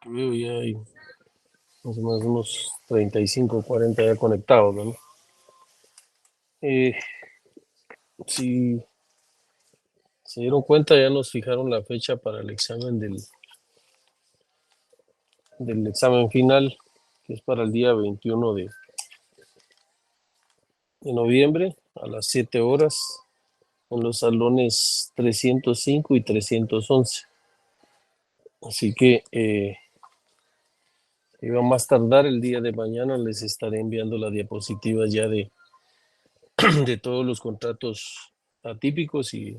Que veo ya hay más o menos unos 35 o 40 ya conectados, ¿no? Si se dieron cuenta, ya nos fijaron la fecha para el examen del examen final, que es para el día 21 de noviembre a las 7 horas en los salones 305 y 311. Así que iba más tardar el día de mañana, les estaré enviando las diapositivas ya de todos los contratos atípicos y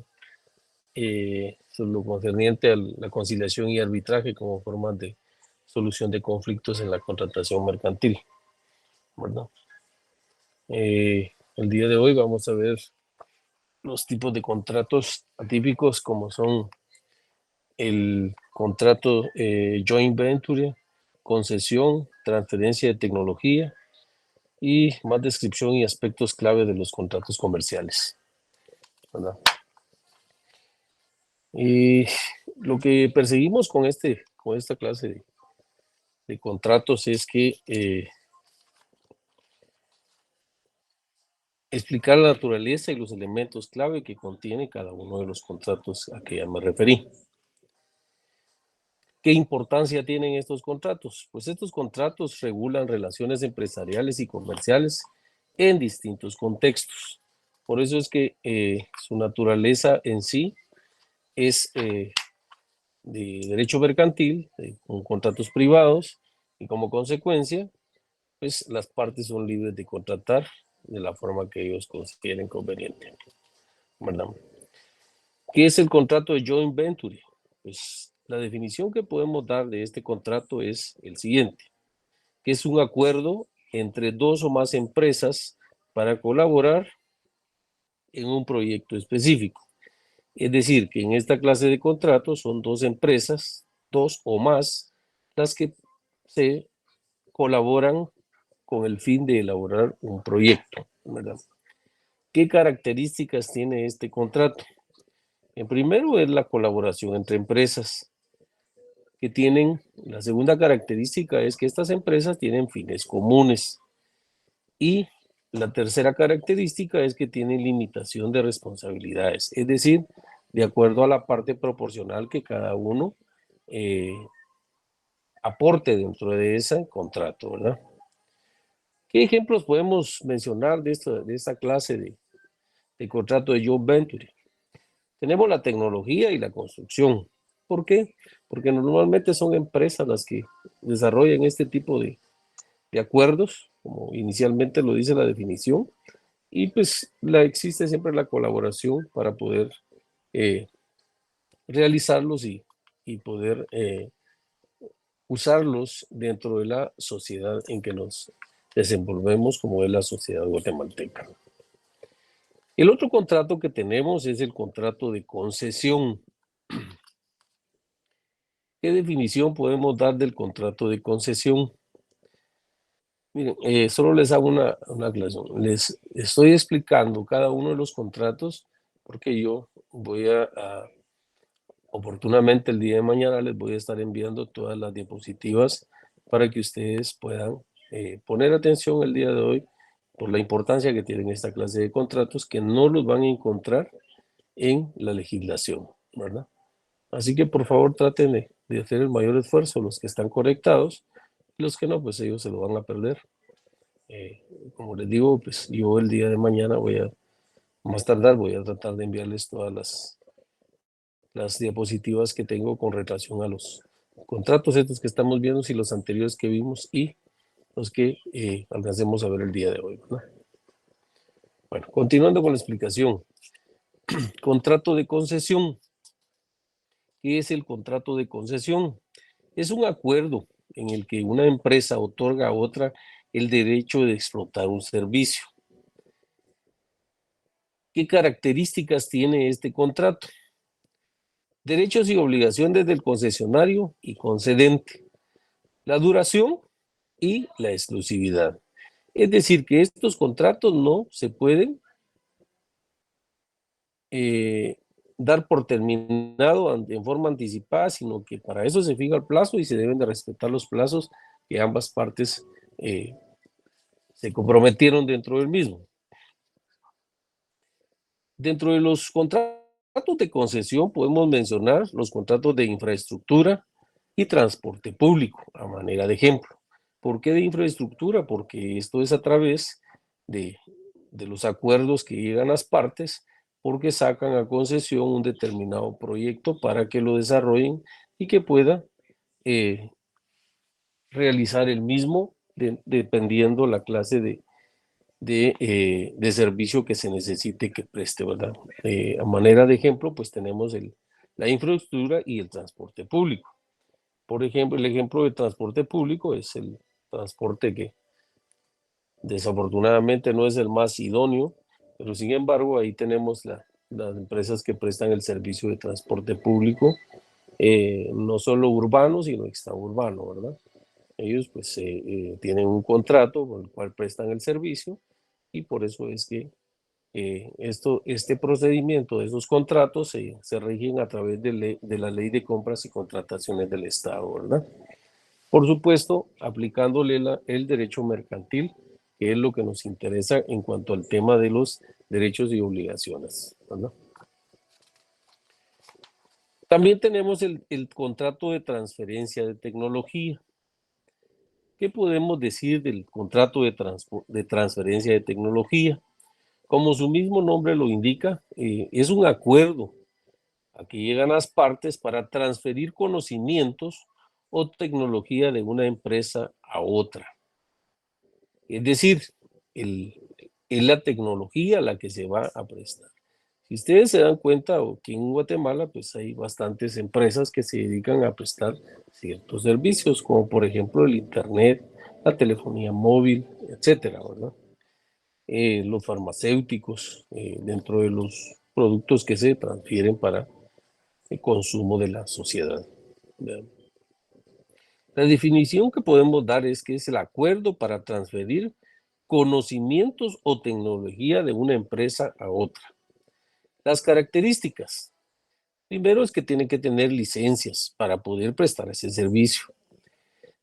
sobre lo concerniente a la conciliación y arbitraje como formas de solución de conflictos en la contratación mercantil, ¿verdad? El día de hoy vamos a ver los tipos de contratos atípicos como son el contrato joint venture, concesión, transferencia de tecnología y más descripción y aspectos clave de los contratos comerciales, ¿verdad? Y lo que perseguimos con esta clase de contratos es que explicar la naturaleza y los elementos clave que contiene cada uno de los contratos a que ya me referí. ¿Qué importancia tienen estos contratos? Pues estos contratos regulan relaciones empresariales y comerciales en distintos contextos. Por eso es que su naturaleza en sí es de derecho mercantil, con contratos privados, y como consecuencia, pues las partes son libres de contratar de la forma que ellos consideren conveniente, ¿verdad? ¿Qué es el contrato de joint venture? Pues la definición que podemos dar de este contrato es el siguiente, que es un acuerdo entre dos o más empresas para colaborar en un proyecto específico. Es decir, que en esta clase de contratos son dos empresas, dos o más, las que se colaboran con el fin de elaborar un proyecto, ¿verdad? ¿Qué características tiene este contrato? En primero es la colaboración entre empresas que tienen, la segunda característica es que estas empresas tienen fines comunes y la tercera característica es que tienen limitación de responsabilidades, es decir, de acuerdo a la parte proporcional que cada uno aporte dentro de ese contrato, ¿verdad? ¿Qué ejemplos podemos mencionar de esta clase de contrato de joint venture? Tenemos la tecnología y la construcción. ¿Por qué? Porque normalmente son empresas las que desarrollan este tipo de acuerdos, como inicialmente lo dice la definición, y pues existe siempre la colaboración para poder realizarlos y poder usarlos dentro de la sociedad en que nos desenvolvemos, como es la sociedad guatemalteca. El otro contrato que tenemos es el contrato de concesión. ¿Qué definición podemos dar del contrato de concesión? Miren, solo les hago una aclaración. Les estoy explicando cada uno de los contratos porque yo voy oportunamente el día de mañana les voy a estar enviando todas las diapositivas para que ustedes puedan poner atención el día de hoy por la importancia que tienen esta clase de contratos que no los van a encontrar en la legislación, ¿verdad? Así que por favor traten de hacer el mayor esfuerzo los que están conectados, los que no, pues ellos se lo van a perder. Como les digo, pues yo el día de mañana más tardar, voy a tratar de enviarles todas las diapositivas que tengo con relación a los contratos estos que estamos viendo y los anteriores que vimos y los que alcancemos a ver el día de hoy, ¿no? Bueno, continuando con la explicación. Contrato de concesión. ¿Qué es el contrato de concesión? Es un acuerdo en el que una empresa otorga a otra el derecho de explotar un servicio. ¿Qué características tiene este contrato? Derechos y obligaciones del concesionario y concedente. La duración y la exclusividad. Es decir, que estos contratos no se pueden dar por terminado en forma anticipada, sino que para eso se fija el plazo y se deben de respetar los plazos que ambas partes se comprometieron dentro del mismo. Dentro de los contratos de concesión podemos mencionar los contratos de infraestructura y transporte público, a manera de ejemplo. ¿Por qué de infraestructura? Porque esto es a través de, de los acuerdos que llegan las partes, porque sacan a concesión un determinado proyecto para que lo desarrollen y que pueda realizar el mismo dependiendo la clase de servicio que se necesite que preste, ¿verdad? A manera de ejemplo, pues tenemos la infraestructura y el transporte público. Por ejemplo, el ejemplo de transporte público es el transporte que desafortunadamente no es el más idóneo, pero sin embargo ahí tenemos las empresas que prestan el servicio de transporte público, no solo urbano, sino extraurbano, ¿verdad? Ellos pues tienen un contrato con el cual prestan el servicio y por eso es que este procedimiento de esos contratos se rigen a través de la ley de compras y contrataciones del Estado, ¿verdad? Por supuesto, aplicándole el derecho mercantil, que es lo que nos interesa en cuanto al tema de los derechos y obligaciones, ¿verdad? También tenemos el contrato de transferencia de tecnología. ¿Qué podemos decir del contrato de transferencia de tecnología? Como su mismo nombre lo indica, es un acuerdo a que llegan las partes para transferir conocimientos o tecnología de una empresa a otra. Es decir, es la tecnología la que se va a prestar. Si ustedes se dan cuenta, aquí en Guatemala, pues hay bastantes empresas que se dedican a prestar ciertos servicios, como por ejemplo el Internet, la telefonía móvil, etcétera, ¿verdad? Los farmacéuticos, dentro de los productos que se transfieren para el consumo de la sociedad, ¿verdad? La definición que podemos dar es que es el acuerdo para transferir conocimientos o tecnología de una empresa a otra. Las características. Primero es que tienen que tener licencias para poder prestar ese servicio.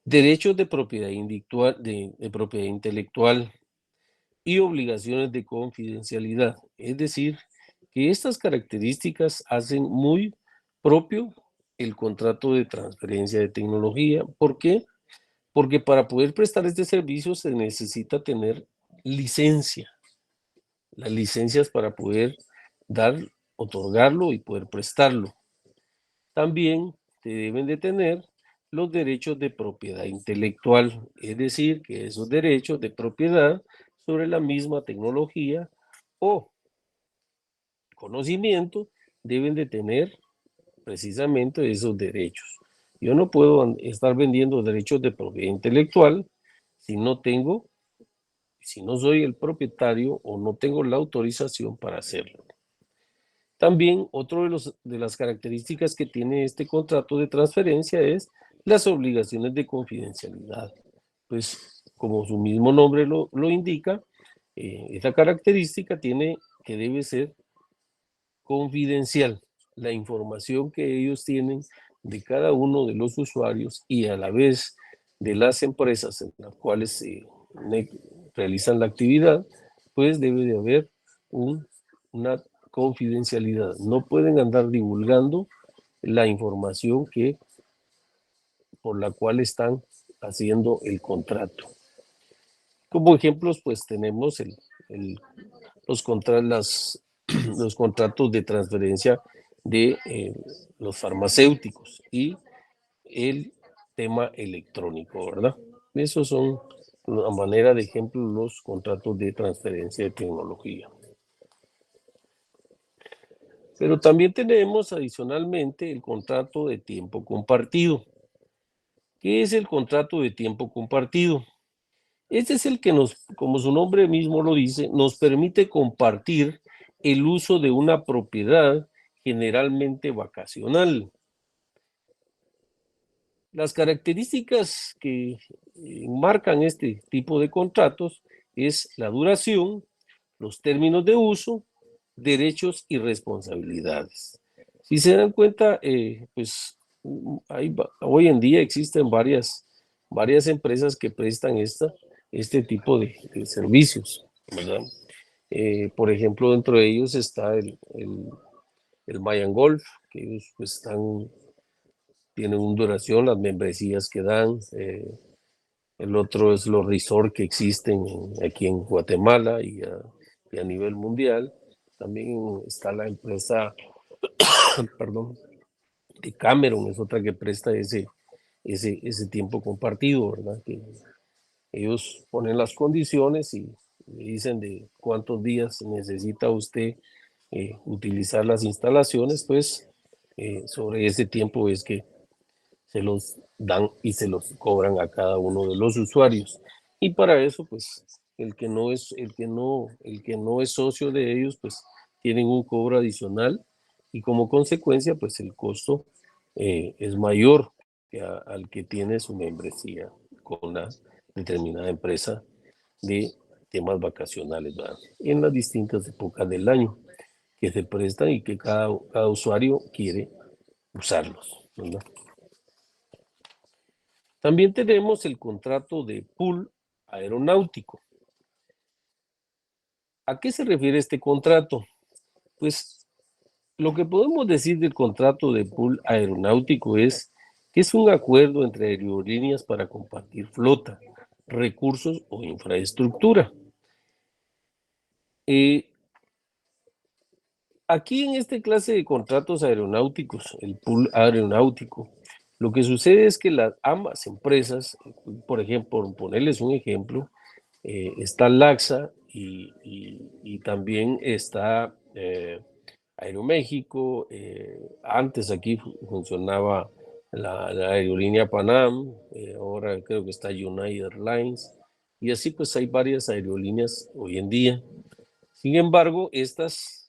Derechos de propiedad propiedad intelectual y obligaciones de confidencialidad. Es decir, que estas características hacen muy propio el contrato de transferencia de tecnología. ¿Por qué? Porque para poder prestar este servicio se necesita tener licencia. Las licencias para poder dar, otorgarlo y poder prestarlo. También se deben de tener los derechos de propiedad intelectual, es decir, que esos derechos de propiedad sobre la misma tecnología o conocimiento deben de tener precisamente esos derechos. Yo no puedo estar vendiendo derechos de propiedad intelectual si no tengo, si no soy el propietario o no tengo la autorización para hacerlo. También otro de las características que tiene este contrato de transferencia es las obligaciones de confidencialidad. Pues como su mismo nombre lo indica, esa característica tiene que debe ser confidencial. La información que ellos tienen de cada uno de los usuarios y a la vez de las empresas en las cuales se realizan la actividad, pues debe de haber una confidencialidad. No pueden andar divulgando la información por la cual están haciendo el contrato. Como ejemplos, pues tenemos los, los contratos de transferencia de los farmacéuticos y el tema electrónico, ¿verdad? Esos son, a manera de ejemplo, los contratos de transferencia de tecnología. Pero también tenemos adicionalmente el contrato de tiempo compartido. ¿Qué es el contrato de tiempo compartido? Este es el que nos, como su nombre mismo lo dice, nos permite compartir el uso de una propiedad generalmente vacacional. Las características que marcan este tipo de contratos es la duración, los términos de uso, derechos y responsabilidades. Si se dan cuenta, pues hoy en día existen varias empresas que prestan este tipo de servicios, ¿verdad? Por ejemplo, dentro de ellos está el Mayan Golf, que ellos pues, tienen una duración, las membresías que dan. El otro es los resorts que existen aquí en Guatemala y a nivel mundial. También está la empresa, perdón, de Cameron, es otra que presta ese tiempo compartido, ¿verdad? Que ellos ponen las condiciones y dicen de cuántos días necesita usted utilizar las instalaciones, pues sobre ese tiempo es que se los dan y se los cobran a cada uno de los usuarios. Y para eso, pues, el que no es socio de ellos, pues, tienen un cobro adicional y como consecuencia, pues, el costo es mayor al que tiene su membresía con la determinada empresa de temas vacacionales, ¿verdad? En las distintas épocas del año que se prestan y que cada usuario quiere usarlos, ¿verdad? También tenemos el contrato de pool aeronáutico. ¿A qué se refiere este contrato? Pues lo que podemos decir del contrato de pool aeronáutico es que es un acuerdo entre aerolíneas para compartir flota, recursos o infraestructura. Eh, Aquí en esta clase de contratos aeronáuticos, el pool aeronáutico, lo que sucede es que ambas empresas, por ejemplo, por ponerles un ejemplo, está Laxa y también está Aeroméxico. Antes aquí funcionaba la aerolínea Panam, ahora creo que está United Airlines, y así pues hay varias aerolíneas hoy en día. Sin embargo, estas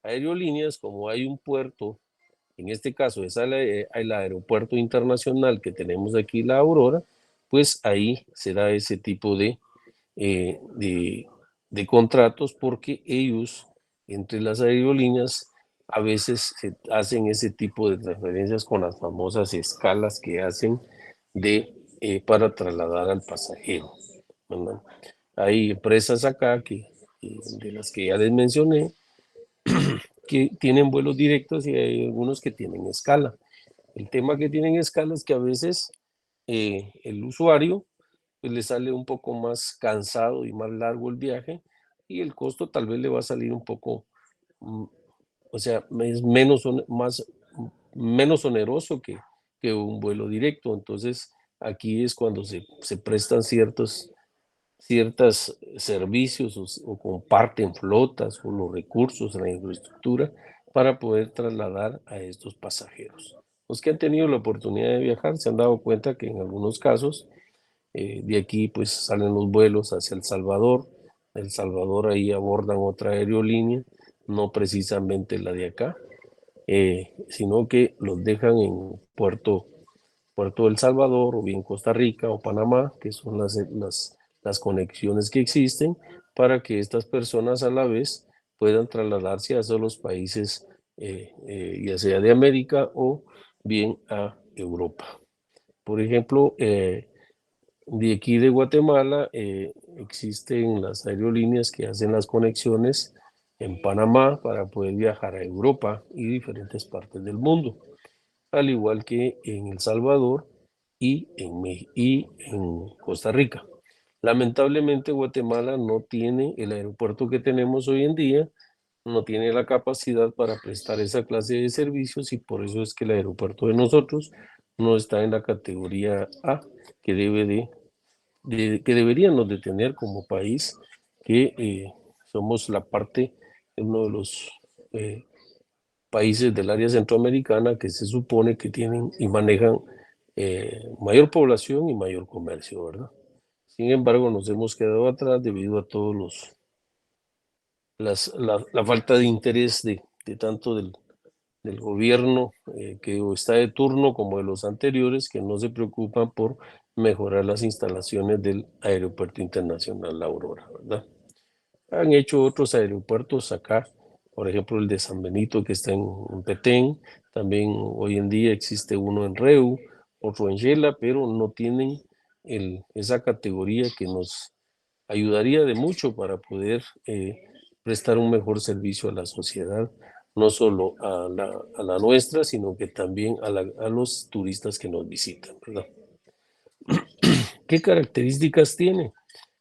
aerolíneas, como hay un puerto, en este caso es el aeropuerto internacional que tenemos aquí, la Aurora, pues ahí se da ese tipo eh, de, de contratos porque ellos, entre las aerolíneas, a veces se hacen ese tipo de transferencias con las famosas escalas que hacen para trasladar al pasajero, ¿verdad? Hay empresas acá de las que ya les mencioné, que tienen vuelos directos y hay algunos que tienen escala. El tema que tienen escala es que a veces el usuario pues, le sale un poco más cansado y más largo el viaje y el costo tal vez le va a salir un poco, mm, o sea, es menos oneroso que un vuelo directo. Entonces, aquí es cuando se prestan ciertos servicios o comparten flotas o los recursos, la infraestructura para poder trasladar a estos pasajeros. Los que han tenido la oportunidad de viajar se han dado cuenta que en algunos casos de aquí pues salen los vuelos hacia El Salvador. El Salvador ahí abordan otra aerolínea, no precisamente la de acá, sino que los dejan en Puerto El Salvador o bien Costa Rica o Panamá, que son las conexiones que existen para que estas personas a la vez puedan trasladarse hacia los países, ya sea de América o bien a Europa. Por ejemplo, de aquí de Guatemala existen las aerolíneas que hacen las conexiones en Panamá para poder viajar a Europa y diferentes partes del mundo, al igual que en El Salvador y en Costa Rica. Lamentablemente Guatemala no tiene el aeropuerto que tenemos hoy en día, no tiene la capacidad para prestar esa clase de servicios y por eso es que el aeropuerto de nosotros no está en la categoría A que que deberíamos de tener como país, que somos uno de los eh, países del área centroamericana que se supone que tienen y manejan mayor población y mayor comercio, ¿verdad? Sin embargo, nos hemos quedado atrás debido a la falta de interés de tanto del gobierno que está de turno como de los anteriores, que no se preocupan por mejorar las instalaciones del Aeropuerto Internacional La Aurora, ¿verdad? Han hecho otros aeropuertos acá por ejemplo, el de San Benito que está en Petén, también hoy en día existe uno en Reu, otro en Yela, pero no tienen esa categoría que nos ayudaría de mucho para poder prestar un mejor servicio a la sociedad, no solo a la nuestra, sino que también a los turistas que nos visitan, ¿verdad? ¿Qué características tiene?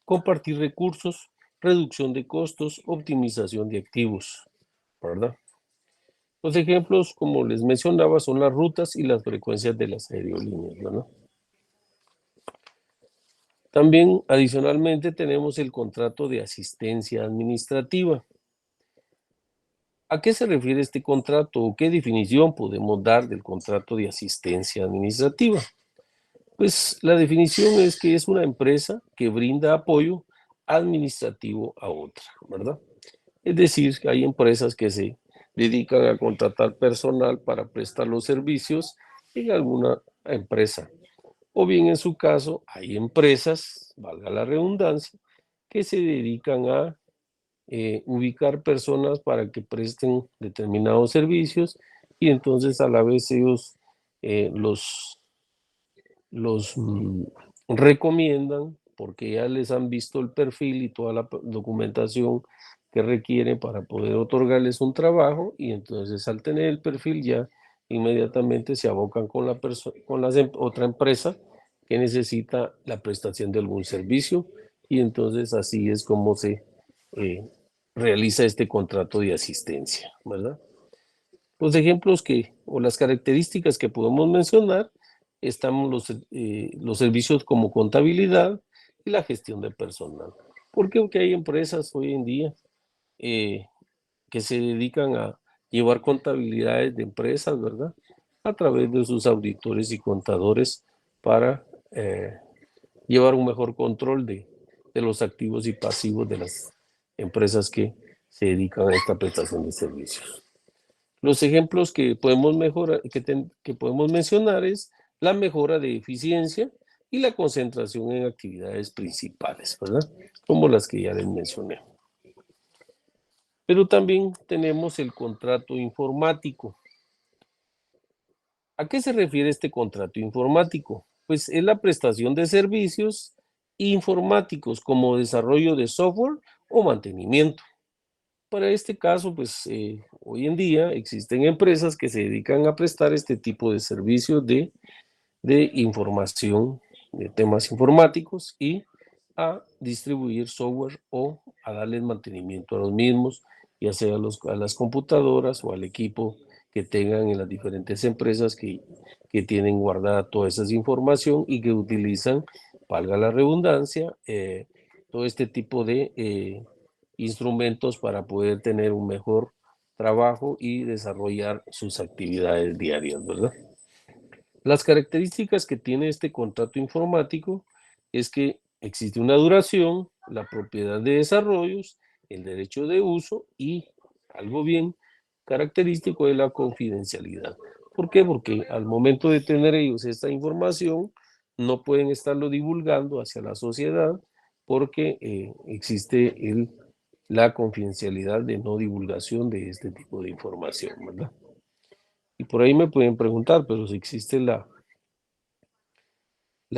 Compartir recursos, reducción de costos, optimización de activos, ¿verdad? Los ejemplos, como les mencionaba, son las rutas y las frecuencias de las aerolíneas, ¿verdad? También, adicionalmente, tenemos el contrato de asistencia administrativa. ¿A qué se refiere este contrato o qué definición podemos dar del contrato de asistencia administrativa? Pues la definición es que es una empresa que brinda apoyo administrativo a otra, ¿verdad? Es decir, que hay empresas que se dedican a contratar personal para prestar los servicios en alguna empresa. O bien en su caso, hay empresas, valga la redundancia, que se dedican a ubicar personas para que presten determinados servicios y entonces a la vez ellos los recomiendan porque ya les han visto el perfil y toda la documentación que requieren para poder otorgarles un trabajo y entonces al tener el perfil ya inmediatamente se abocan con otra empresa que necesita la prestación de algún servicio y entonces así es como se eh, realiza este contrato de asistencia, ¿verdad? Los ejemplos o las características que podemos mencionar están los servicios como contabilidad y la gestión de personal. ¿Por qué? Porque hay empresas hoy en día eh, que se dedican a llevar contabilidades de empresas, ¿verdad? A través de sus auditores y contadores para llevar un mejor control de los activos y pasivos de las empresas que se dedican a esta prestación de servicios. Los ejemplos que podemos mejorar, que podemos mencionar es la mejora de eficiencia y la concentración en actividades principales, ¿verdad? Como las que ya les mencioné. Pero también tenemos el contrato informático. ¿A qué se refiere este contrato informático? Pues es la prestación de servicios informáticos como desarrollo de software o mantenimiento. Para este caso, pues hoy en día existen empresas que se dedican a prestar este tipo de servicios de información, de temas informáticos y a distribuir software o a darles mantenimiento a los mismos, ya sea a las computadoras o al equipo que tengan en las diferentes empresas que tienen guardada toda esa información y que utilizan, valga la redundancia, todo este tipo de instrumentos para poder tener un mejor trabajo y desarrollar sus actividades diarias, ¿verdad? Las características que tiene este contrato informático es que existe una duración, la propiedad de desarrollos, el derecho de uso y algo bien característico de la confidencialidad. ¿Por qué? Porque al momento de tener ellos esta información, no pueden estarlo divulgando hacia la sociedad porque existe la confidencialidad de no divulgación de este tipo de información, ¿verdad? Y por ahí me pueden preguntar, pero si existe la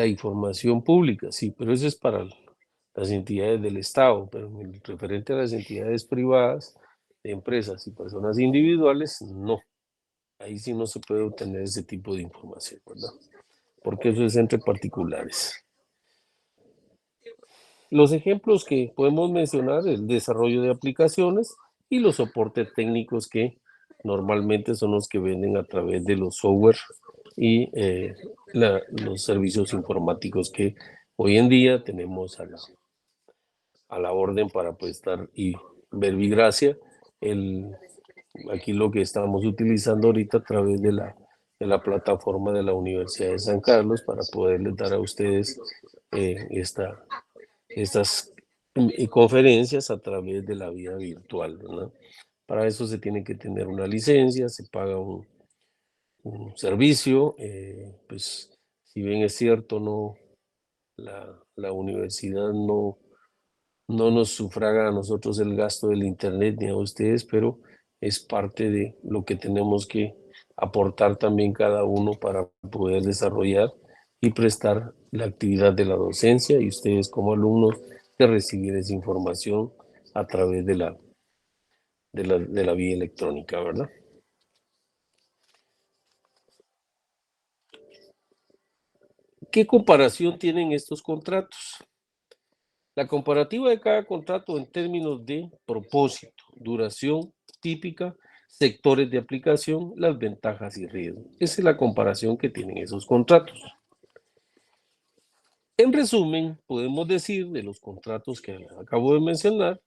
información pública, sí, pero eso es para las entidades del Estado, pero en el referente a las entidades privadas, de empresas y personas individuales, no. Ahí sí no se puede obtener ese tipo de información, ¿verdad? Porque eso es entre particulares. Los ejemplos que podemos mencionar, el desarrollo de aplicaciones y los soportes técnicos que normalmente son los que venden a través de los software y los servicios informáticos que hoy en día tenemos a la orden para prestar y verbigracia. Aquí lo que estamos utilizando ahorita a través de la plataforma de la Universidad de San Carlos para poderles dar a ustedes estas conferencias a través de la vía virtual, ¿verdad? Para eso se tiene que tener una licencia, se paga un servicio, pues si bien es cierto, no, la universidad no nos sufraga a nosotros el gasto del internet ni a ustedes, pero es parte de lo que tenemos que aportar también cada uno para poder desarrollar y prestar la actividad de la docencia y ustedes como alumnos de recibir esa información a través de la vía electrónica, ¿verdad? ¿Qué comparación tienen estos contratos? La comparativa de cada contrato en términos de propósito, duración típica, sectores de aplicación, las ventajas y riesgos. Esa es la comparación que tienen esos contratos. En resumen, podemos decir de los contratos que acabo de mencionar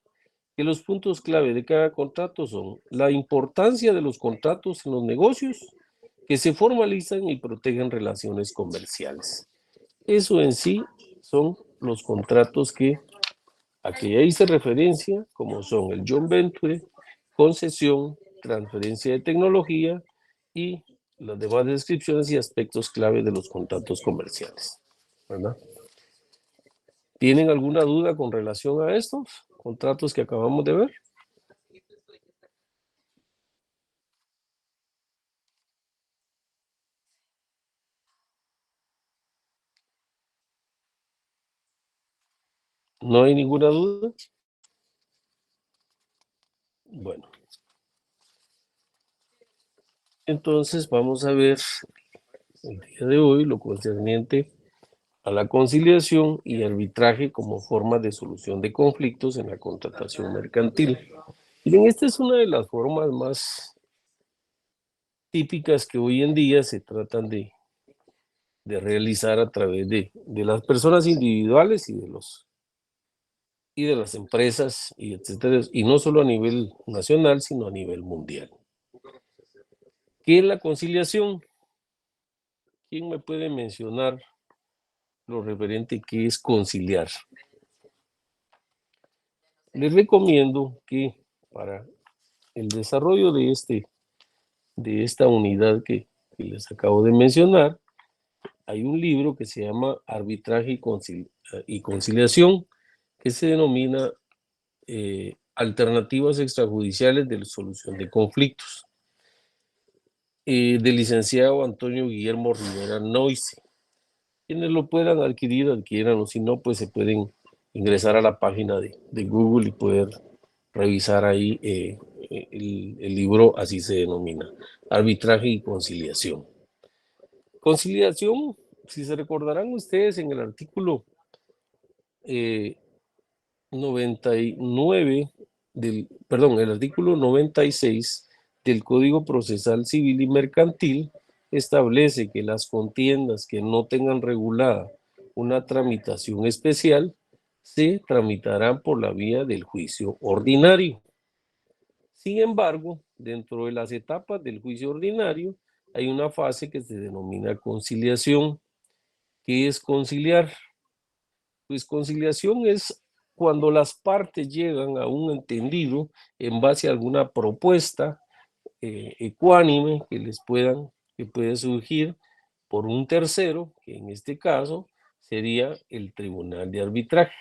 que los puntos clave de cada contrato son la importancia de los contratos en los negocios que se formalizan y protegen relaciones comerciales. Eso en sí son los contratos a que ya hice referencia, como son el joint venture, concesión, transferencia de tecnología y las demás descripciones y aspectos clave de los contratos comerciales, ¿verdad? ¿Tienen alguna duda con relación a estos contratos que acabamos de ver? ¿No hay ninguna duda? Bueno, entonces vamos a ver el día de hoy lo concerniente a la conciliación y arbitraje como formas de solución de conflictos en la contratación mercantil. Miren, esta es una de las formas más típicas que hoy en día se tratan de realizar a través de las personas individuales y de las empresas, y etcétera, y no solo a nivel nacional, sino a nivel mundial. ¿Qué es la conciliación? ¿Quién me puede mencionar lo referente que es conciliar? Les recomiendo que para el desarrollo de esta unidad que les acabo de mencionar, hay un libro que se llama Arbitraje y Conciliación, que se denomina Alternativas extrajudiciales de solución de conflictos, del licenciado Antonio Guillermo Rivera Noise. Quienes lo puedan adquirir, adquieran, o si no, pues se pueden ingresar a la página de Google y poder revisar ahí el libro, así se denomina, Arbitraje y Conciliación. Conciliación, si se recordarán ustedes en el artículo 99 perdón, el artículo 96 del Código Procesal Civil y Mercantil establece que las contiendas que no tengan regulada una tramitación especial se tramitarán por la vía del juicio ordinario. Sin embargo, dentro de las etapas del juicio ordinario hay una fase que se denomina conciliación. ¿Qué es conciliar? Pues conciliación es cuando las partes llegan a un entendido en base a alguna propuesta ecuánime que puede surgir por un tercero, que en este caso sería el tribunal de arbitraje.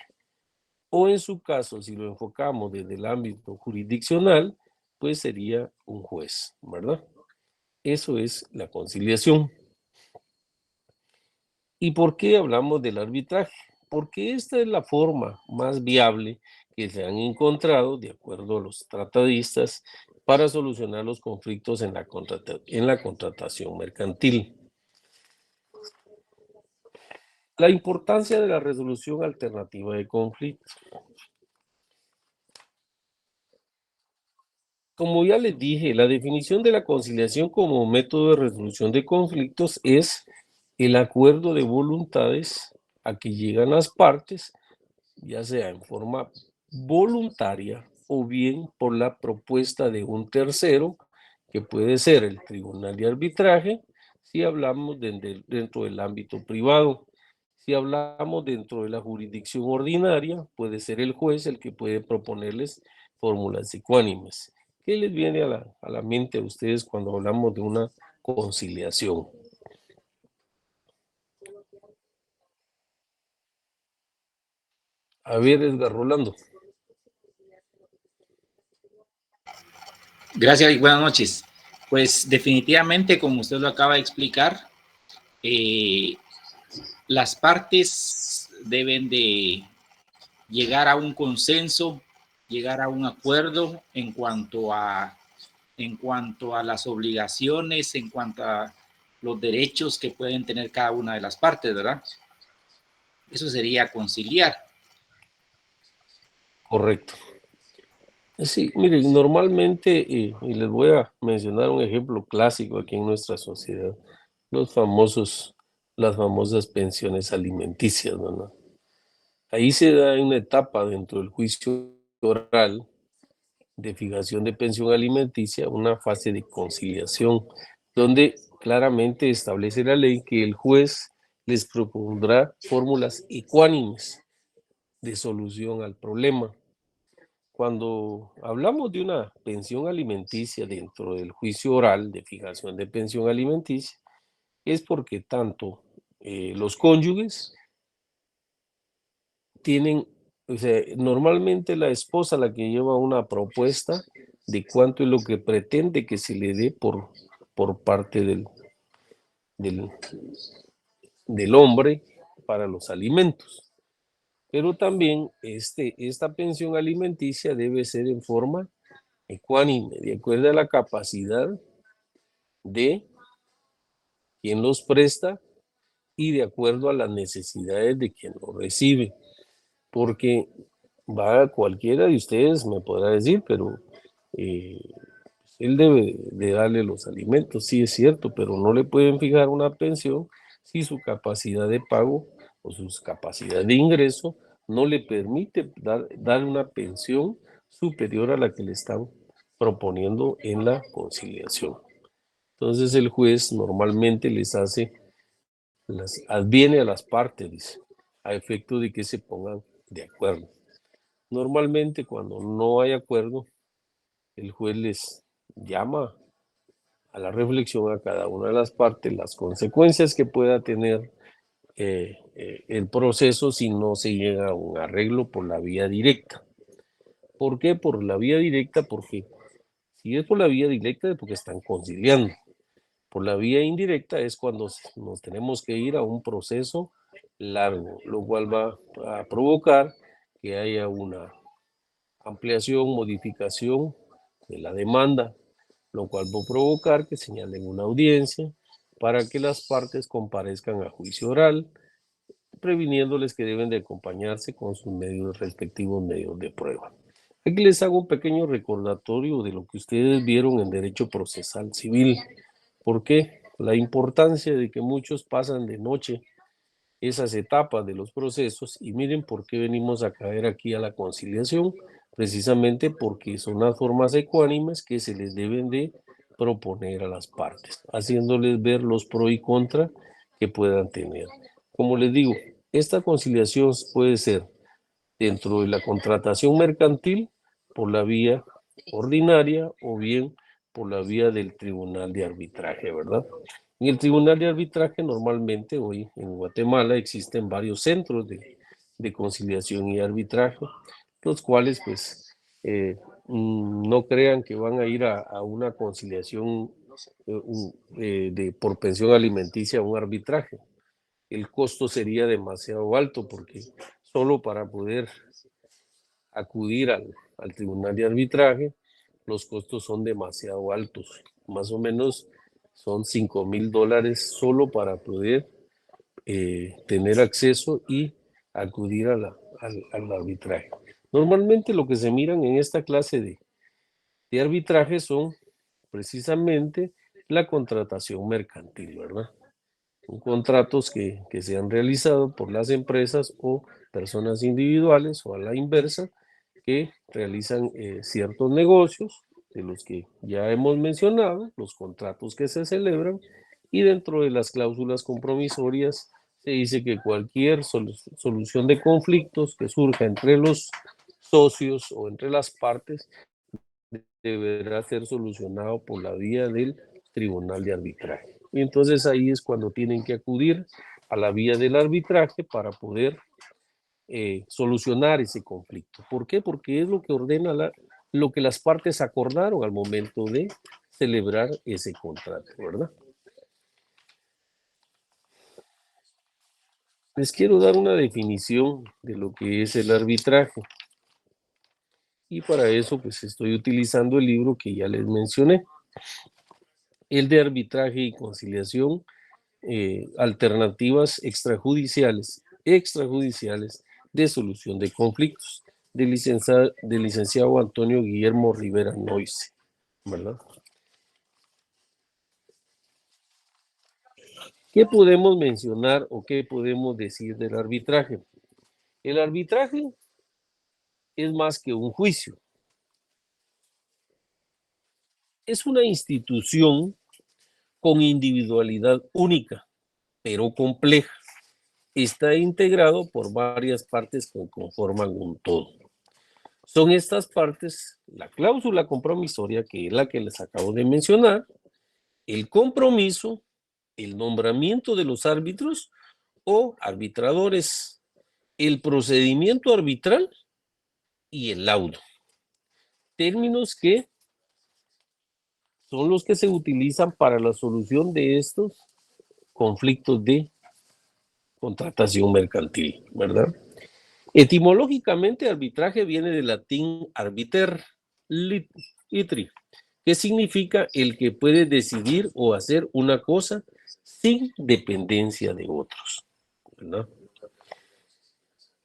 O en su caso, si lo enfocamos desde el ámbito jurisdiccional, pues sería un juez, ¿verdad? Eso es la conciliación. ¿Y por qué hablamos del arbitraje? Porque esta es la forma más viable que se han encontrado, de acuerdo a los tratadistas, para solucionar los conflictos en la contratación mercantil. La importancia de la resolución alternativa de conflictos. Como ya les dije, la definición de la conciliación como método de resolución de conflictos es el acuerdo de voluntades a que llegan las partes, ya sea en forma voluntaria o bien por la propuesta de un tercero, que puede ser el tribunal de arbitraje, si hablamos dentro del ámbito privado. Si hablamos dentro de la jurisdicción ordinaria, puede ser el juez el que puede proponerles fórmulas ecuánimes. ¿Qué les viene a la mente a ustedes cuando hablamos de una conciliación? A ver, Edgar Rolando. Gracias y buenas noches. Pues definitivamente, como usted lo acaba de explicar, eh, las partes deben de llegar a un consenso, llegar a un acuerdo en cuanto a las obligaciones, en cuanto a los derechos que pueden tener cada una de las partes, ¿verdad? Eso sería conciliar. Correcto. Sí, miren, normalmente, y les voy a mencionar un ejemplo clásico aquí en nuestra sociedad, los famosos, las famosas pensiones alimenticias, ¿verdad? Ahí se da una etapa dentro del juicio oral de fijación de pensión alimenticia, una fase de conciliación, donde claramente establece la ley que el juez les propondrá fórmulas ecuánimes de solución al problema. Cuando hablamos de una pensión alimenticia dentro del juicio oral de fijación de pensión alimenticia, es porque tanto los cónyuges tienen, o sea, normalmente la esposa la que lleva una propuesta de cuánto es lo que pretende que se le dé por parte del, del hombre para los alimentos. Pero también esta pensión alimenticia debe ser en forma ecuánime, de acuerdo a la capacidad de quien los presta y de acuerdo a las necesidades de quien lo recibe. Porque va cualquiera de ustedes me podrá decir, pero eh, él debe de darle los alimentos, sí es cierto, pero no le pueden fijar una pensión si su capacidad de pago o su capacidad de ingreso no le permite dar una pensión superior a la que le están proponiendo en la conciliación. Entonces el juez normalmente les hace, las adviene a las partes, dice, a efecto de que se pongan de acuerdo. Normalmente cuando no hay acuerdo, el juez les llama a la reflexión a cada una de las partes, las consecuencias que pueda tener el proceso si no se llega a un arreglo por la vía directa. ¿Por qué? Por la vía directa, porque si es por la vía directa es porque están conciliando. Por la vía indirecta es cuando nos tenemos que ir a un proceso largo, lo cual va a provocar que haya una ampliación, modificación de la demanda, lo cual va a provocar que señalen una audiencia para que las partes comparezcan a juicio oral, previniéndoles que deben de acompañarse con sus respectivos medios de prueba. Aquí les hago un pequeño recordatorio de lo que ustedes vieron en derecho procesal civil. ¿Por qué? La importancia de que muchos pasan de noche esas etapas de los procesos y miren por qué venimos a caer aquí a la conciliación, precisamente porque son las formas ecuánimes que se les deben de proponer a las partes, haciéndoles ver los pro y contra que puedan tener. Como les digo, esta conciliación puede ser dentro de la contratación mercantil por la vía ordinaria o bien por la vía del tribunal de arbitraje, ¿verdad? En el tribunal de arbitraje normalmente hoy en Guatemala existen varios centros de conciliación y arbitraje, los cuales pues no crean que van a ir a una conciliación por pensión alimenticia a un arbitraje. El costo sería demasiado alto porque solo para poder acudir al tribunal de arbitraje, los costos son demasiado altos. Más o menos son $5,000 solo para poder tener acceso y acudir al arbitraje. Normalmente lo que se miran en esta clase de arbitraje son precisamente la contratación mercantil, ¿verdad? Contratos que se han realizado por las empresas o personas individuales o a la inversa que realizan ciertos negocios de los que ya hemos mencionado, los contratos que se celebran y dentro de las cláusulas compromisorias se dice que cualquier solución de conflictos que surja entre los socios o entre las partes deberá ser solucionado por la vía del tribunal de arbitraje. Y entonces ahí es cuando tienen que acudir a la vía del arbitraje para poder solucionar ese conflicto. ¿Por qué? Porque es lo que ordena lo que las partes acordaron al momento de celebrar ese contrato, ¿verdad? Les quiero dar una definición de lo que es el arbitraje. Y para eso, pues estoy utilizando el libro que ya les mencioné, el de arbitraje y conciliación, alternativas extrajudiciales de solución de conflictos, del licenciado Antonio Guillermo Rivera Noise, ¿verdad? ¿Qué podemos mencionar o qué podemos decir del arbitraje? El arbitraje es más que un juicio. Es una institución con individualidad única, pero compleja. Está integrado por varias partes que conforman un todo. Son estas partes la cláusula compromisoria, que es la que les acabo de mencionar, el compromiso, el nombramiento de los árbitros o arbitradores, el procedimiento arbitral y el laudo. Términos que son los que se utilizan para la solución de estos conflictos de contratación mercantil, ¿verdad? Etimológicamente, arbitraje viene del latín arbiter litri, que significa el que puede decidir o hacer una cosa sin dependencia de otros, ¿verdad?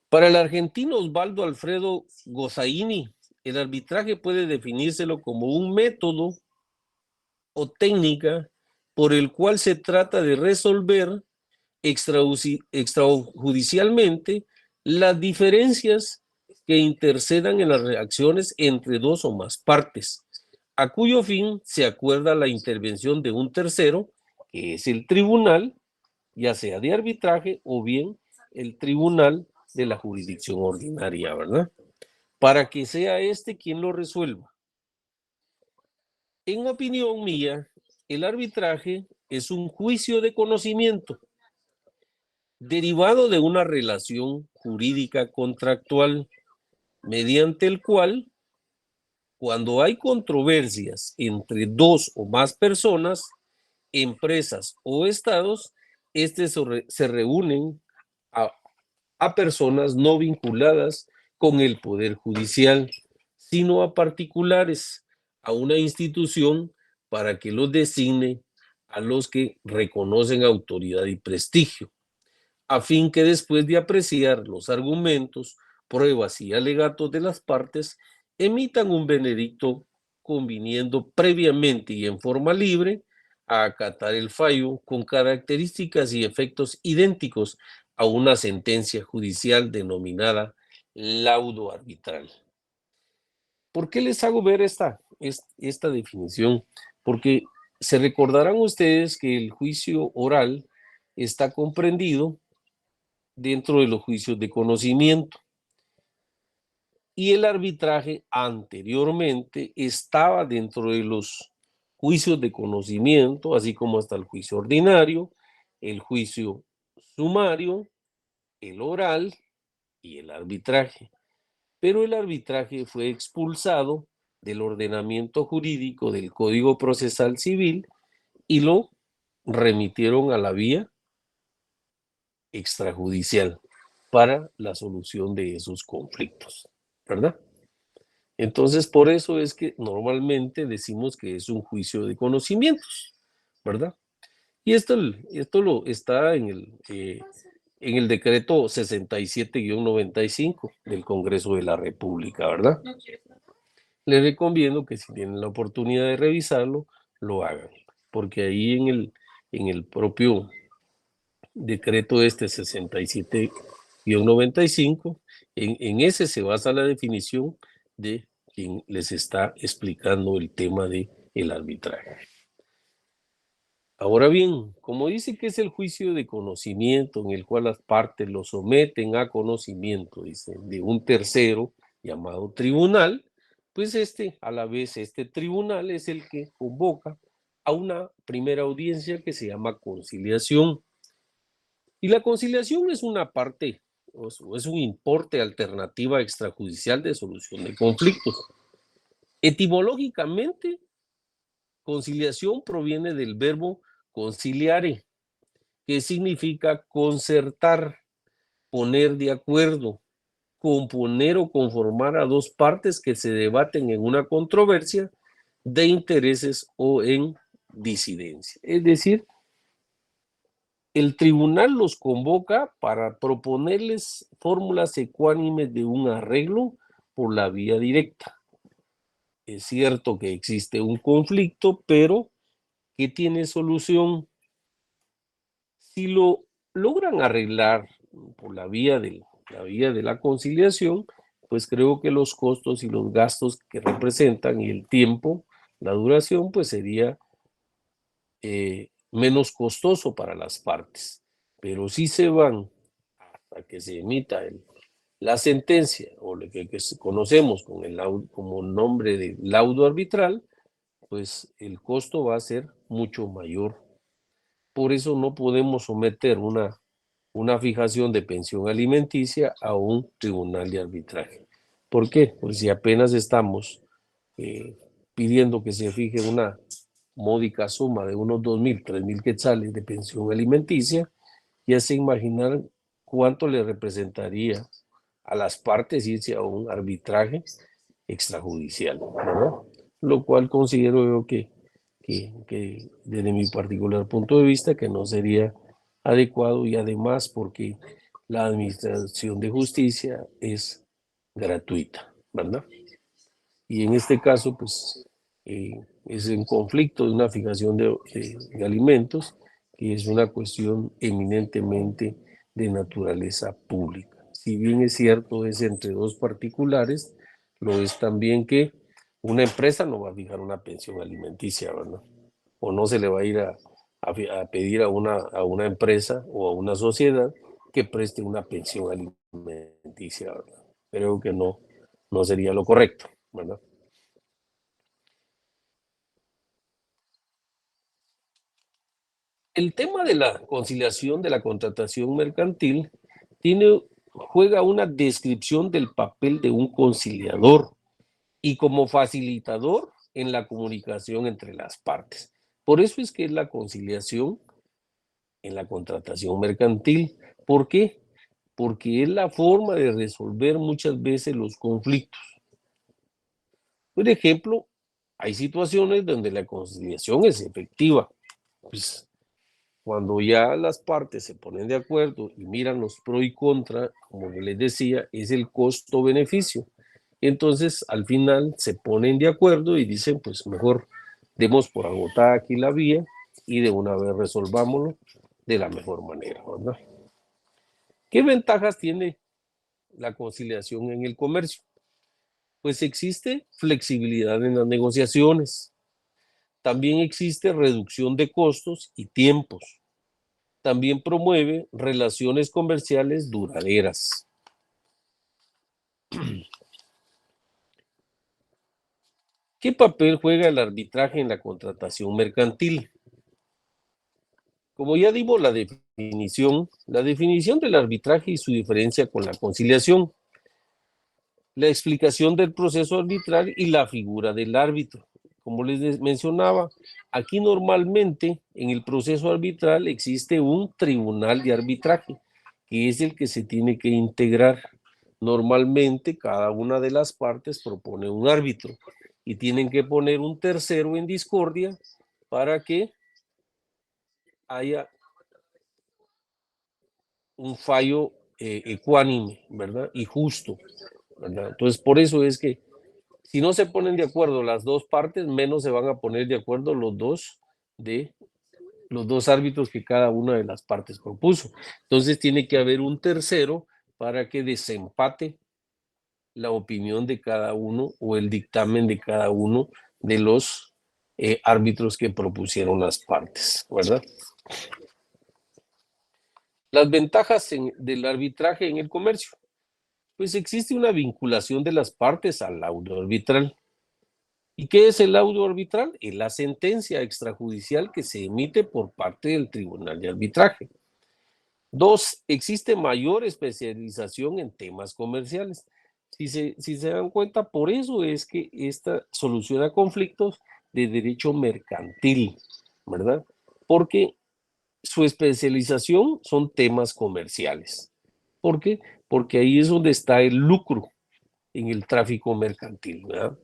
Para el argentino Osvaldo Alfredo Gossaini, el arbitraje puede definírselo como un método o técnica por el cual se trata de resolver extrajudicialmente las diferencias que intercedan en las reacciones entre dos o más partes, a cuyo fin se acuerda la intervención de un tercero, que es el tribunal, ya sea de arbitraje o bien el tribunal de la jurisdicción ordinaria, ¿verdad? Para que sea este quien lo resuelva. En opinión mía, el arbitraje es un juicio de conocimiento derivado de una relación jurídica contractual, mediante el cual, cuando hay controversias entre dos o más personas, empresas o estados, se reúnen a personas no vinculadas con el Poder Judicial, sino a particulares, a una institución para que los designe a los que reconocen autoridad y prestigio, a fin que después de apreciar los argumentos, pruebas y alegatos de las partes, emitan un veredicto conviniendo previamente y en forma libre a acatar el fallo con características y efectos idénticos a una sentencia judicial denominada laudo arbitral. ¿Por qué les hago ver esta definición? Porque se recordarán ustedes que el juicio oral está comprendido dentro de los juicios de conocimiento. Y el arbitraje anteriormente estaba dentro de los juicios de conocimiento, así como hasta el juicio ordinario, el juicio sumario, el oral y el arbitraje. Pero el arbitraje fue expulsado del ordenamiento jurídico del Código Procesal Civil y lo remitieron a la vía extrajudicial para la solución de esos conflictos, ¿verdad? Entonces, por eso es que normalmente decimos que es un juicio de conocimientos, ¿verdad? Y esto lo está en el decreto 67-95 del Congreso de la República, ¿verdad? Les recomiendo que si tienen la oportunidad de revisarlo, lo hagan, porque ahí en el propio decreto 67-95, en ese se basa la definición de quien les está explicando el tema de el arbitraje. Ahora bien, como dice que es el juicio de conocimiento en el cual las partes lo someten a conocimiento, dice, de un tercero llamado tribunal, pues a la vez, este tribunal es el que convoca a una primera audiencia que se llama conciliación. Y la conciliación es una parte, es un importe alternativa extrajudicial de solución de conflictos. Etimológicamente, conciliación proviene del verbo conciliare, que significa concertar, poner de acuerdo, componer o conformar a dos partes que se debaten en una controversia de intereses o en disidencia. Es decir, el tribunal los convoca para proponerles fórmulas ecuánimes de un arreglo por la vía directa. Es cierto que existe un conflicto, pero ¿qué tiene solución? Si lo logran arreglar por la vía de la conciliación, pues creo que los costos y los gastos que representan y el tiempo, la duración, pues sería menos costoso para las partes. Pero si se van hasta que se emita la sentencia o lo que conocemos con como nombre de laudo arbitral, pues el costo va a ser mucho mayor. Por eso no podemos someter una fijación de pensión alimenticia a un tribunal de arbitraje. ¿Por qué? Pues si apenas estamos pidiendo que se fije una módica suma de unos 2.000, 3.000 quetzales de pensión alimenticia, ya se imaginan cuánto le representaría a las partes irse a un arbitraje extrajudicial, ¿verdad? Lo cual considero yo que desde mi particular punto de vista que no sería adecuado y además porque la administración de justicia es gratuita, ¿verdad? Y en este caso, pues, es un conflicto de una fijación de alimentos que es una cuestión eminentemente de naturaleza pública. Si bien es cierto, es entre dos particulares, lo es también que una empresa no va a fijar una pensión alimenticia, ¿verdad? O no se le va a ir a pedir a una empresa o a una sociedad que preste una pensión alimenticia, ¿verdad? Creo que no sería lo correcto, ¿verdad? El tema de la conciliación de la contratación mercantil juega una descripción del papel de un conciliador y como facilitador en la comunicación entre las partes. Por eso es que es la conciliación en la contratación mercantil. ¿Por qué? Porque es la forma de resolver muchas veces los conflictos. Por ejemplo, hay situaciones donde la conciliación es efectiva. Pues, cuando ya las partes se ponen de acuerdo y miran los pros y contras, como les decía, es el costo-beneficio. Entonces, al final se ponen de acuerdo y dicen, pues mejor demos por agotada aquí la vía y de una vez resolvámoslo de la mejor manera, ¿verdad? ¿Qué ventajas tiene la conciliación en el comercio? Pues existe flexibilidad en las negociaciones. También existe reducción de costos y tiempos. También promueve relaciones comerciales duraderas. ¿Qué papel juega el arbitraje en la contratación mercantil? Como ya dimos la definición del arbitraje y su diferencia con la conciliación, la explicación del proceso arbitral y la figura del árbitro. Como les mencionaba, aquí normalmente en el proceso arbitral existe un tribunal de arbitraje, que es el que se tiene que integrar. Normalmente cada una de las partes propone un árbitro y tienen que poner un tercero en discordia para que haya un fallo ecuánime, ¿verdad? Y justo, ¿verdad? Entonces, por eso es que si no se ponen de acuerdo las dos partes, menos se van a poner de acuerdo los dos árbitros que cada una de las partes propuso. Entonces tiene que haber un tercero para que desempate la opinión de cada uno o el dictamen de cada uno de los árbitros que propusieron las partes, ¿verdad? Las ventajas del arbitraje en el comercio. Pues existe una vinculación de las partes al laudo arbitral. ¿Y qué es el laudo arbitral? Es la sentencia extrajudicial que se emite por parte del Tribunal de Arbitraje. Dos, existe mayor especialización en temas comerciales. Si se dan cuenta, por eso es que esta soluciona conflictos de derecho mercantil, ¿verdad? Porque su especialización son temas comerciales. ¿Por qué? Porque ahí es donde está el lucro en el tráfico mercantil, ¿verdad?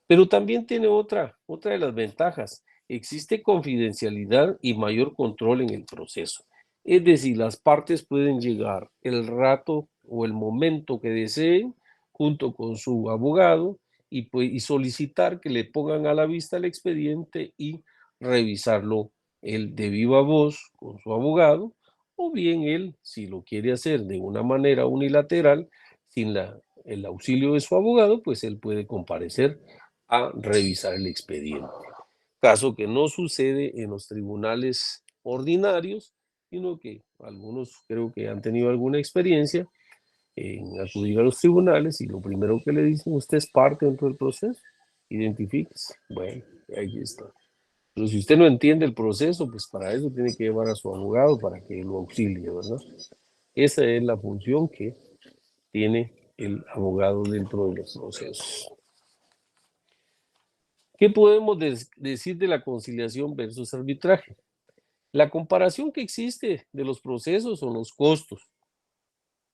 Pero también tiene otra de las ventajas. Existe confidencialidad y mayor control en el proceso. Es decir, las partes pueden llegar el rato o el momento que deseen junto con su abogado y solicitar que le pongan a la vista el expediente y revisarlo él de viva voz con su abogado, o bien él, si lo quiere hacer de una manera unilateral, sin el auxilio de su abogado, pues él puede comparecer a revisar el expediente. Caso que no sucede en los tribunales ordinarios, sino que algunos creo que han tenido alguna experiencia en acudir a los tribunales y lo primero que le dicen, usted es parte dentro del proceso, identifíquese. Bueno, ahí está. Pero si usted no entiende el proceso, pues para eso tiene que llevar a su abogado para que lo auxilie, ¿verdad? Esa es la función que tiene el abogado dentro de los procesos. ¿Qué podemos decir de la conciliación versus arbitraje? La comparación que existe de los procesos son los costos,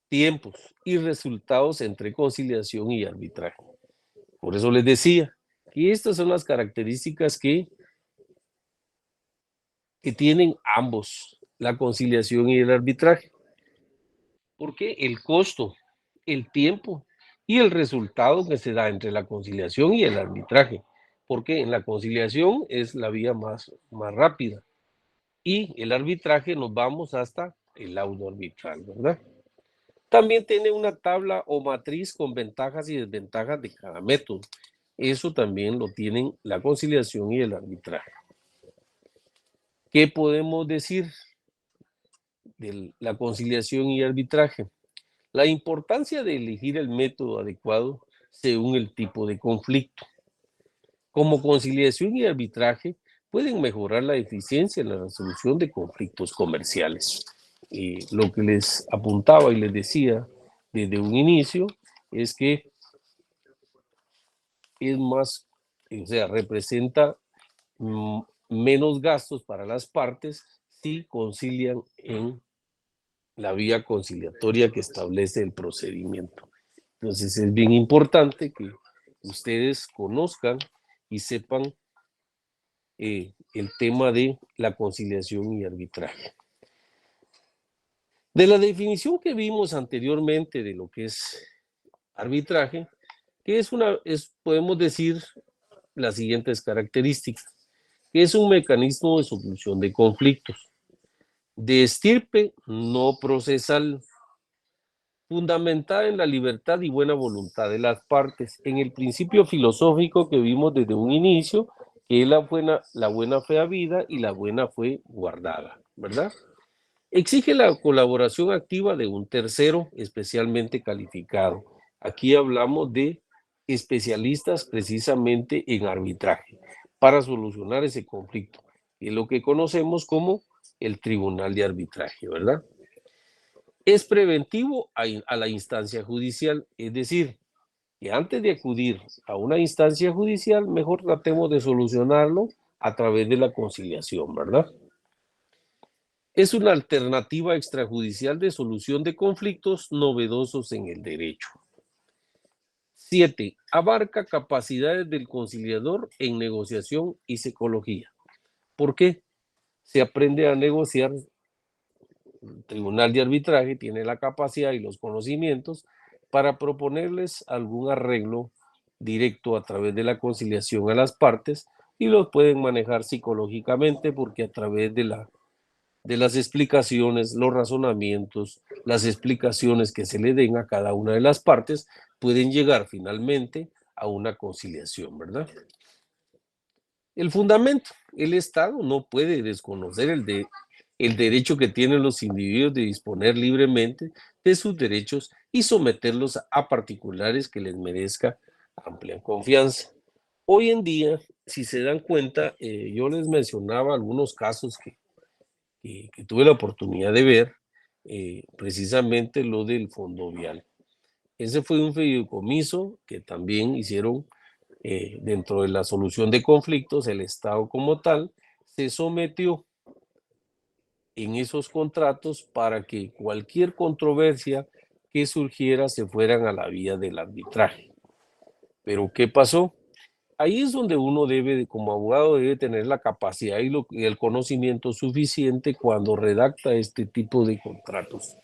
tiempos y resultados entre conciliación y arbitraje. Por eso les decía que estas son las características que tienen ambos, la conciliación y el arbitraje. Porque el costo, el tiempo y el resultado que se da entre la conciliación y el arbitraje. Porque en la conciliación es la vía más rápida. Y el arbitraje nos vamos hasta el laudo arbitral, ¿verdad? También tiene una tabla o matriz con ventajas y desventajas de cada método. Eso también lo tienen la conciliación y el arbitraje. ¿Qué podemos decir de la conciliación y arbitraje? La importancia de elegir el método adecuado según el tipo de conflicto. Como conciliación y arbitraje pueden mejorar la eficiencia en la resolución de conflictos comerciales. Lo que les apuntaba y les decía desde un inicio es que es más, o sea, representa menos gastos para las partes si concilian en la vía conciliatoria que establece el procedimiento. Entonces es bien importante que ustedes conozcan y sepan el tema de la conciliación y arbitraje. De la definición que vimos anteriormente de lo que es arbitraje, que podemos decir las siguientes características, que es un mecanismo de solución de conflictos, de estirpe no procesal, fundamentada en la libertad y buena voluntad de las partes, en el principio filosófico que vimos desde un inicio, que es la buena fe habida y la buena fe guardada, ¿verdad? Exige la colaboración activa de un tercero especialmente calificado. Aquí hablamos de especialistas precisamente en arbitraje para solucionar ese conflicto, que es lo que conocemos como el tribunal de arbitraje, ¿verdad? Es preventivo a la instancia judicial, es decir, que antes de acudir a una instancia judicial, mejor tratemos de solucionarlo a través de la conciliación, ¿verdad? Es una alternativa extrajudicial de solución de conflictos novedosos en el derecho. 7. Abarca capacidades del conciliador en negociación y psicología. ¿Por qué? Se aprende a negociar. El tribunal de arbitraje tiene la capacidad y los conocimientos para proponerles algún arreglo directo a través de la conciliación a las partes y los pueden manejar psicológicamente porque a través de las explicaciones, los razonamientos, las explicaciones que se le den a cada una de las partes, pueden llegar finalmente a una conciliación, ¿verdad? El fundamento, el Estado no puede desconocer el derecho que tienen los individuos de disponer libremente de sus derechos y someterlos a particulares que les merezca amplia confianza. Hoy en día, si se dan cuenta, yo les mencionaba algunos casos que tuve la oportunidad de ver, precisamente lo del Fondo Vial. Ese fue un fideicomiso que también hicieron dentro de la solución de conflictos. El Estado como tal se sometió en esos contratos para que cualquier controversia que surgiera se fueran a la vía del arbitraje. Pero ¿qué pasó? Ahí es donde uno debe, como abogado, debe tener la capacidad y el conocimiento suficiente cuando redacta este tipo de contratos.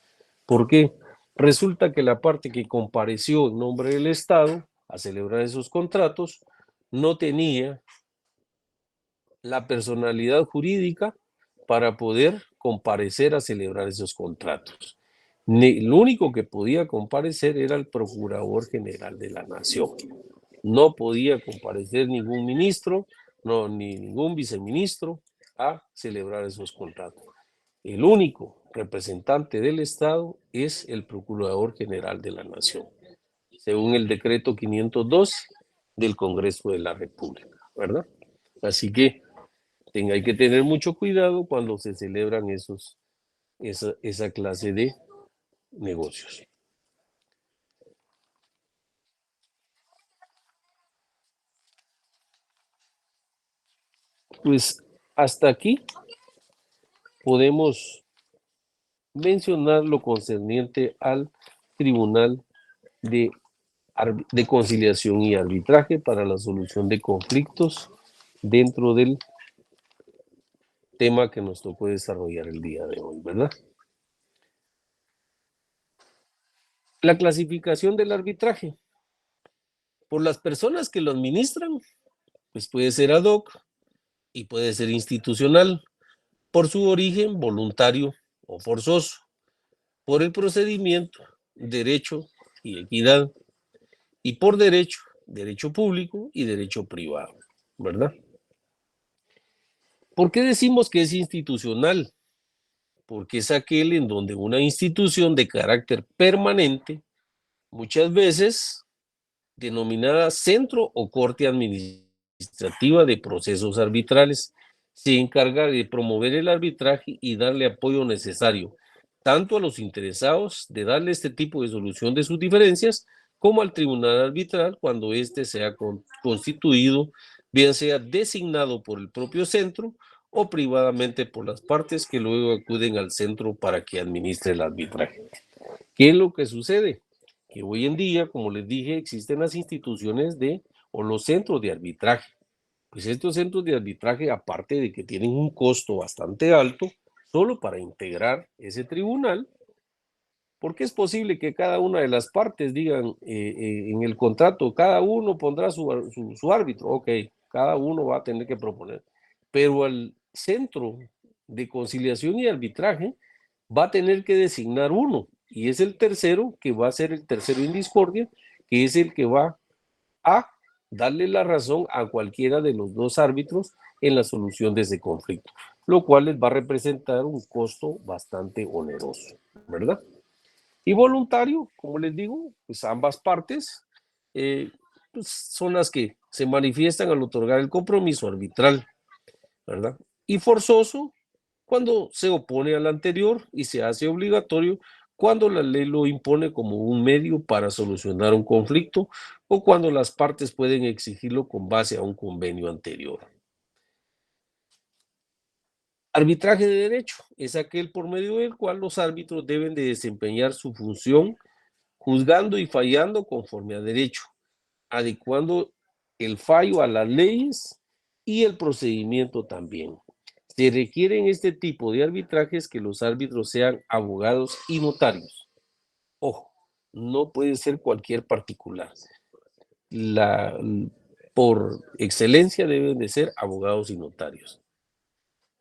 ¿Por qué? Resulta que la parte que compareció en nombre del Estado a celebrar esos contratos no tenía la personalidad jurídica para poder comparecer a celebrar esos contratos. Lo único que podía comparecer era el Procurador General de la Nación. No podía comparecer ningún ministro, no, ni ningún viceministro a celebrar esos contratos. El único representante del Estado es el Procurador General de la Nación, según el decreto 502 del Congreso de la República, ¿verdad? Así que hay que tener mucho cuidado cuando se celebran esa clase de negocios. Pues hasta aquí podemos mencionar lo concerniente al Tribunal de, de Conciliación y Arbitraje para la solución de conflictos dentro del tema que nos tocó desarrollar el día de hoy, ¿verdad? La clasificación del arbitraje. Por las personas que lo administran, pues puede ser ad hoc y puede ser institucional, por su origen voluntario o forzoso, por el procedimiento, derecho y equidad, y por derecho, derecho público y derecho privado, ¿verdad? ¿Por qué decimos que es institucional? Porque es aquel en donde una institución de carácter permanente, muchas veces denominada Centro o Corte Administrativa de Procesos Arbitrales, se encarga de promover el arbitraje y darle apoyo necesario, tanto a los interesados de darle este tipo de solución de sus diferencias, como al tribunal arbitral cuando éste sea constituido, bien sea designado por el propio centro o privadamente por las partes que luego acuden al centro para que administre el arbitraje. ¿Qué es lo que sucede? Que hoy en día, como les dije, existen las instituciones o los centros de arbitraje. Pues estos centros de arbitraje, aparte de que tienen un costo bastante alto, solo para integrar ese tribunal, porque es posible que cada una de las partes digan en el contrato, cada uno pondrá su árbitro, ok, cada uno va a tener que proponer, pero al centro de conciliación y arbitraje va a tener que designar uno, y es el tercero que va a ser el tercero en discordia, que es el que va a darle la razón a cualquiera de los dos árbitros en la solución de ese conflicto, lo cual les va a representar un costo bastante oneroso, ¿verdad? Y voluntario, como les digo, pues ambas partes pues son las que se manifiestan al otorgar el compromiso arbitral, ¿verdad? Y forzoso cuando se opone al anterior y se hace obligatorio cuando la ley lo impone como un medio para solucionar un conflicto o cuando las partes pueden exigirlo con base a un convenio anterior. Arbitraje de derecho es aquel por medio del cual los árbitros deben de desempeñar su función juzgando y fallando conforme a derecho, adecuando el fallo a las leyes y el procedimiento también. Se requieren este tipo de arbitrajes que los árbitros sean abogados y notarios. Ojo, no puede ser cualquier particular. Por excelencia deben de ser abogados y notarios.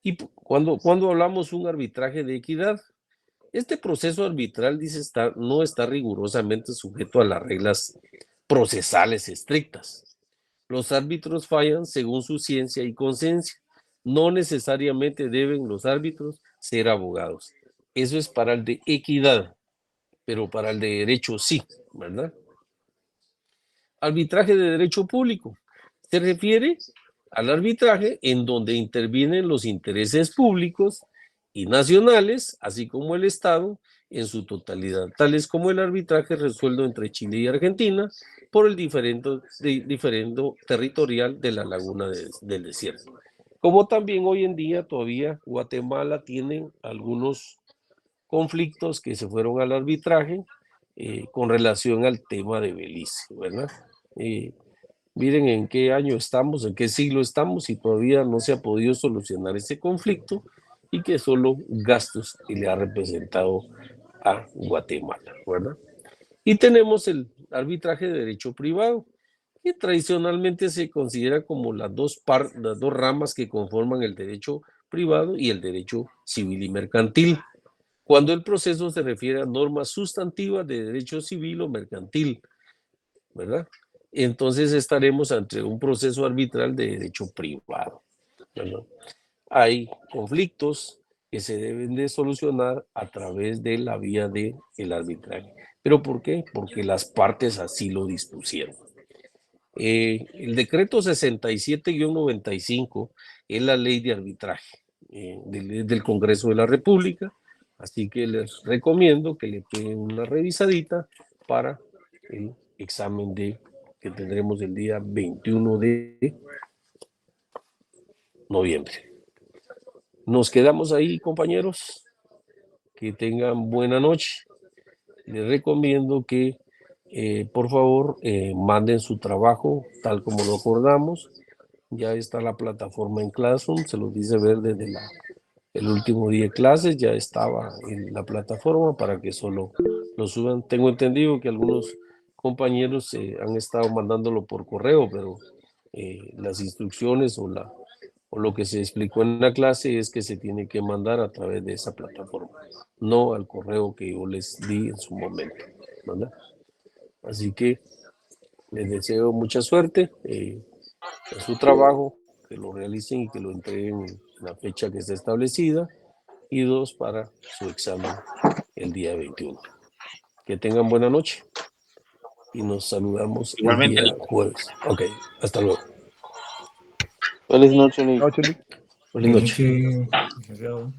Y cuando hablamos de un arbitraje de equidad, este proceso arbitral, dice, no está rigurosamente sujeto a las reglas procesales estrictas. Los árbitros fallan según su ciencia y conciencia. No necesariamente deben los árbitros ser abogados. Eso es para el de equidad, pero para el de derecho sí, ¿verdad? Arbitraje de derecho público. Se refiere al arbitraje en donde intervienen los intereses públicos y nacionales, así como el Estado, en su totalidad, tales como el arbitraje resuelto entre Chile y Argentina por el diferendo territorial de la laguna del desierto. Como también hoy en día todavía Guatemala tiene algunos conflictos que se fueron al arbitraje con relación al tema de Belice, ¿verdad? Miren en qué año estamos, en qué siglo estamos y todavía no se ha podido solucionar ese conflicto y que solo gastos le ha representado a Guatemala, ¿verdad? Y tenemos el arbitraje de derecho privado, que tradicionalmente se considera como las dos ramas que conforman el derecho privado y el derecho civil y mercantil, cuando el proceso se refiere a normas sustantivas de derecho civil o mercantil, ¿verdad? Entonces estaremos ante un proceso arbitral de derecho privado, ¿verdad? Hay conflictos que se deben de solucionar a través de la vía del arbitraje. ¿Pero por qué? Porque las partes así lo dispusieron. El decreto 67-95 es la ley de arbitraje del Congreso de la República, así que les recomiendo que le peguen una revisadita para el examen que tendremos el día 21 de noviembre. Nos quedamos ahí, compañeros. Que tengan buena noche. Les recomiendo que, por favor, manden su trabajo tal como lo acordamos. Ya está la plataforma en Classroom, se los dice ver desde el último día de clases, ya estaba en la plataforma para que solo lo suban. Tengo entendido que algunos compañeros han estado mandándolo por correo, pero las instrucciones o lo que se explicó en la clase es que se tiene que mandar a través de esa plataforma, no al correo que yo les di en su momento, ¿verdad? Así que les deseo mucha suerte en su trabajo, que lo realicen y que lo entreguen en la fecha que está establecida, y 2 para su examen el día 21. Que tengan buena noche y nos saludamos Igualmente, el día jueves. Ok, hasta luego. Feliz noche, Nick. Feliz noche. Licenciado.